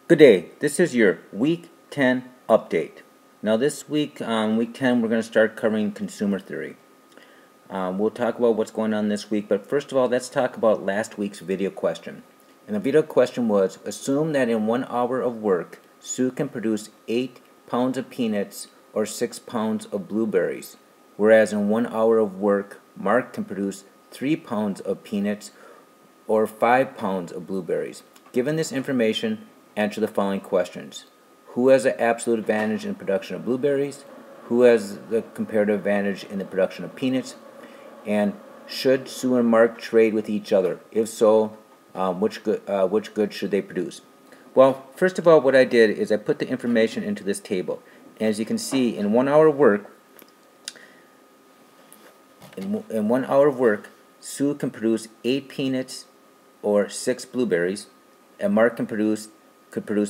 Good day. This is your Week 10 update. Now this week, Week 10, we're going to start covering consumer theory. We'll talk about what's going on this week, but first of all, let's talk about last week's video question. And the video question was, assume that in 1 hour of work, Sue can produce 8 pounds of peanuts or 6 pounds of blueberries, whereas in 1 hour of work, Mark can produce 3 pounds of peanuts or 5 pounds of blueberries. Given this information, answer the following questions. Who has the absolute advantage in the production of blueberries? Who has the comparative advantage in the production of peanuts? And should Sue and Mark trade with each other? If so, which goods should they produce? Well, first of all, what I did is I put the information into this table. And as you can see, in 1 hour of work, in 1 hour of work, Sue can produce 8 peanuts or 6 blueberries, and Mark could produce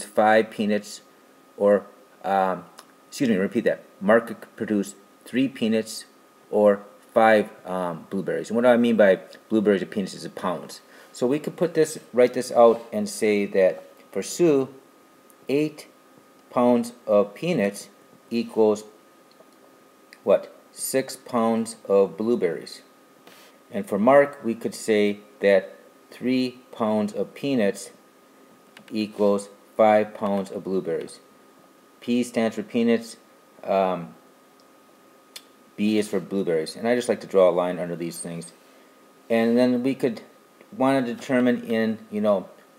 5 peanuts or, repeat that. Mark could produce 3 peanuts or 5 blueberries. And what do I mean by blueberries or peanuts is in pounds. So we could write this out and say that for Sue, 8 pounds of peanuts equals what? 6 pounds of blueberries. And for Mark, we could say that 3 pounds of peanuts equals 5 pounds of blueberries. P stands for peanuts, B is for blueberries. And I just like to draw a line under these things. And then we could want to determine in,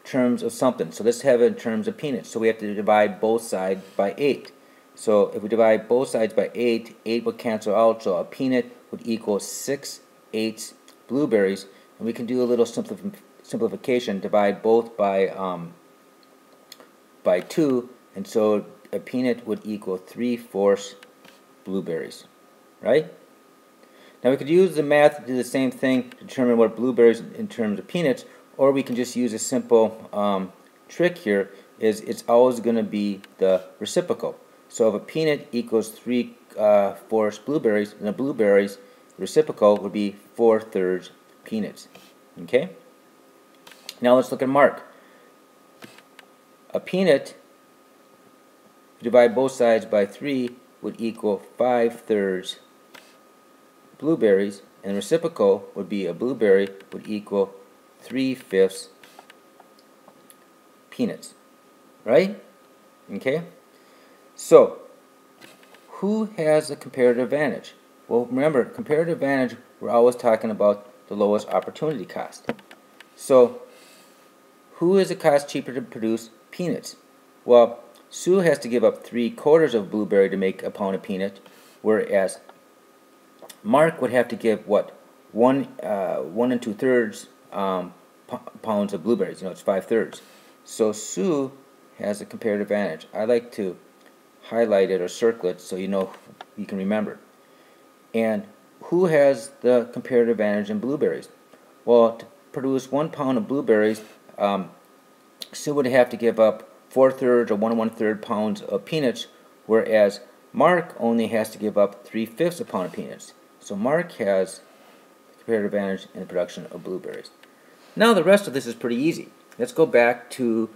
terms of something. So let's have it in terms of peanuts. So we have to divide both sides by 8. So if we divide both sides by 8, 8 would cancel out. So a peanut would equal 6/8 blueberries. And we can do a little simplification, divide both by 2, and so a peanut would equal 3/4 blueberries, right? Now we could use the math to do the same thing to determine what blueberries in terms of peanuts, or we can just use a simple trick here, is it's always going to be the reciprocal. So if a peanut equals 3/4 blueberries, then the blueberries reciprocal would be 4/3 peanuts. Okay? Now let's look at Mark. A peanut, divide both sides by 3, would equal 5/3 blueberries, and the reciprocal would be a blueberry would equal 3/5 peanuts. Right? Okay? So, who has a comparative advantage? Well, remember, comparative advantage, we're always talking about the lowest opportunity cost. So, who is the cost cheaper to produce peanuts? Well, Sue has to give up 3/4 of blueberry to make a pound of peanut, whereas Mark would have to give what? 1 2/3 pounds of blueberries. It's 5/3. So Sue has a comparative advantage. I like to highlight it or circle it so you can remember. And who has the comparative advantage in blueberries? Well, to produce 1 pound of blueberries, Sue would have to give up 4/3 or 1 1/3 pounds of peanuts, whereas Mark only has to give up 3/5 a pound of peanuts. So Mark has comparative advantage in the production of blueberries. Now the rest of this is pretty easy. Let's go back to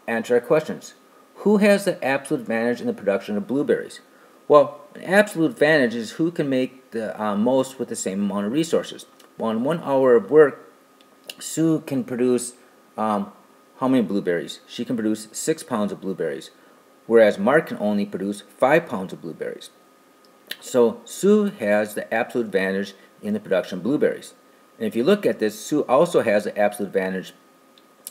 answer our questions. Who has the absolute advantage in the production of blueberries? Well, an absolute advantage is who can make the most with the same amount of resources. Well, in 1 hour of work, Sue can produce how many blueberries? She can produce 6 pounds of blueberries, whereas Mark can only produce 5 pounds of blueberries. So Sue has the absolute advantage in the production of blueberries. And if you look at this, Sue also has the absolute advantage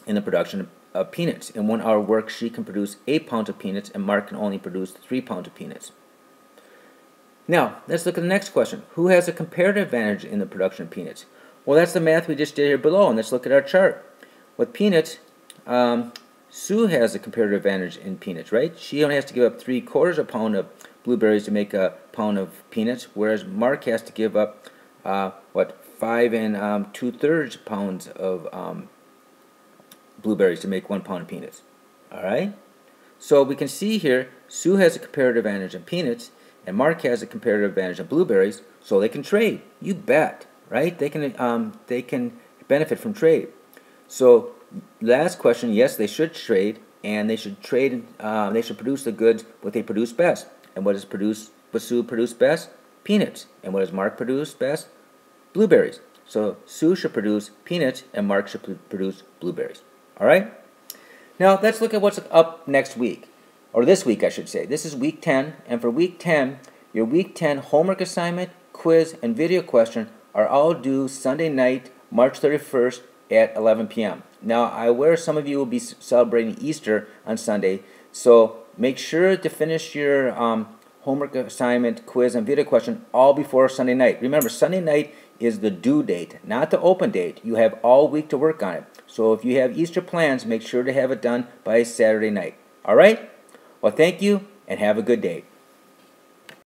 in the production of peanuts. In 1 hour work, she can produce 8 pounds of peanuts, and Mark can only produce 3 pounds of peanuts. Now, let's look at the next question. Who has a comparative advantage in the production of peanuts? Well, that's the math we just did here below, and let's look at our chart. With peanuts, Sue has a comparative advantage in peanuts, right? She only has to give up 3/4 a pound of blueberries to make a pound of peanuts, whereas Mark has to give up 5 2/3 pounds of blueberries to make 1 pound of peanuts. All right. So we can see here, Sue has a comparative advantage in peanuts, and Mark has a comparative advantage in blueberries, so they can trade. You bet, right? They can benefit from trade. So last question, yes, they should trade. and they should trade. They should produce the goods what they produce best. And what Sue produce best? Peanuts. And what does Mark produce best? Blueberries. So Sue should produce peanuts, and Mark should produce blueberries. All right. Now let's look at what's up next week, or this week, I should say. This is week 10, and for week 10, your week 10 homework assignment, quiz, and video question are all due Sunday night, March 31st at 11 p.m. Now, I'm aware some of you will be celebrating Easter on Sunday, so make sure to finish your homework assignment, quiz, and video question all before Sunday night. Remember, Sunday night is the due date, not the open date. You have all week to work on it. So if you have Easter plans, make sure to have it done by Saturday night. All right? Well, thank you, and have a good day.